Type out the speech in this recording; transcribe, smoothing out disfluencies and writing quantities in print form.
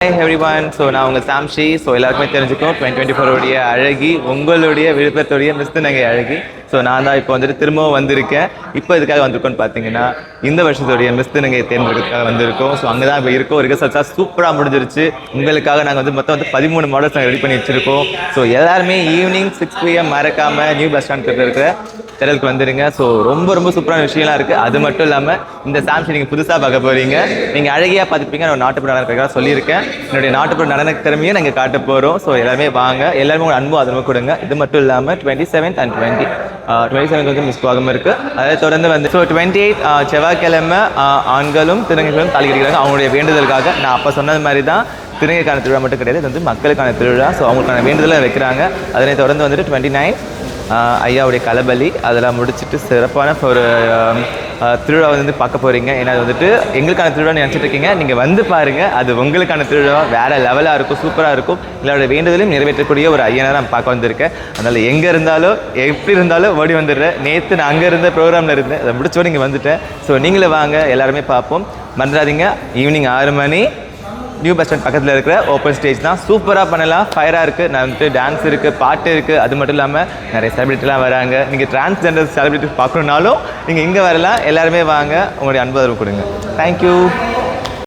Hi everyone, so நான் உங்கள் சாம்ஷி. So எல்லாருக்குமே தெரிஞ்சுக்கும் 2024 அழகி உங்களுடைய விழுப்புரத்துடைய மிஸ்துநங்கை அழகி. ஸோ நான் தான் இப்போ வந்துட்டு திரும்பவும் வந்திருக்கேன். இப்போ இதுக்காக வந்திருக்கோன்னு பார்த்தீங்கன்னா இந்த வருஷத்துடைய மிஸ்துநங்கை தேர்ந்தெடுக்கிறதுக்காக வந்திருக்கோம். ஸோ அங்கே தான் இப்போ இருக்கோம். ரிகர்சல்ஸாக சூப்பராக முடிஞ்சிருச்சு. உங்களுக்காக நாங்கள் வந்து மொத்தம் 13 மாடல்ஸ் நாங்கள் ரெடி பண்ணி வச்சுருக்கோம். ஸோ எல்லாருமே ஈவினிங் 6 PM மறக்காமல் நியூ பஸ் ஸ்டாண்ட் கிட்ட இருக்கிற திடலுக்கு வந்துடுங்க. ஸோ ரொம்ப சூப்பரான விஷயம்லாம் இருக்குது. அது மட்டும் இல்லாமல் இந்த சாம்ஷி நீங்கள் புதுசாக பார்க்க போகிறீங்க. நீங்கள் அழகியாக பார்த்துப்பீங்க. நான் நாட்டுப்புற நடன சொல்லியிருக்கேன். என்னுடைய நாட்டுப்புற நடன திறமையை நாங்கள் காட்ட போகிறோம். ஸோ எல்லாருமே வாங்க, எல்லாருமே ஒரு அன்பு ஆதரவு கொடுங்க. இது மட்டும் இல்லாமல் 27th and 27th வந்து மிஸ் ஆகாமல் இருக்குது. அதை தொடர்ந்து வந்து ஸோ 28 செவ்வாய்க்கிழமை ஆண்களும் திருநங்கைகளும் தாலி கட்டிக்கிறாங்க. அவங்களுடைய வேண்டுதலுக்காக நான் அப்போ சொன்னது மாதிரி தான் திருநங்கைக்கான திருவிழா மட்டும் கிடையாது, இது வந்து மக்களுக்கான திருவிழா. ஸோ அவங்களுக்கான வேண்டுதலை வைக்கிறாங்க. அதனை தொடர்ந்து வந்துட்டு 29 ஐயாவுடைய கலபலி அதெல்லாம் முடிச்சுட்டு சிறப்பான ஒரு திருவிழா வந்து பார்க்க போகிறீங்க. ஏன்னா அது வந்துட்டு எங்களுக்கான திருவிழான்னு நினச்சிட்டு இருக்கீங்க. நீங்கள் வந்து பாருங்கள், அது உங்களுக்கான திருவிழா வேறு லெவலாக இருக்கும், சூப்பராக இருக்கும். எங்களோட வேண்டுதலையும் நிறைவேற்றக்கூடிய ஒரு ஐயனை நான் பார்க்க வந்திருக்கேன். அதனால் எங்கே இருந்தாலும் எப்படி இருந்தாலும் ஓடி வந்துடுறேன். நேற்று நான் அங்கே இருந்த ப்ரோக்ராமில் இருந்தேன், அதை முடிச்சோடு இங்கே வந்துட்டேன். ஸோ நீங்களே வாங்க, எல்லாருமே பார்ப்போம். மறந்துடாதீங்க, ஈவினிங் 6 மணி நியூ பஸ் ஸ்டாண்ட் பக்கத்தில் இருக்கிற ஓப்பன் ஸ்டேஜ் தான். சூப்பராக பண்ணலாம், ஃபயராக இருக்குது. நான் வந்துட்டு டான்ஸ் இருக்குது, பாட்டு இருக்குது. அது மட்டும் இல்லாமல் நிறைய செலிபிரிட்டிலாம் வராங்க. நீங்கள் டிரான்ஸ்ஜெண்டர் செலிபிரிட்டி பார்க்கணுன்னாலும் நீங்கள் இங்கே வரலாம். எல்லாருமே வாங்க, உங்களுடைய அன்பு கொடுங்க. தேங்க்யூ.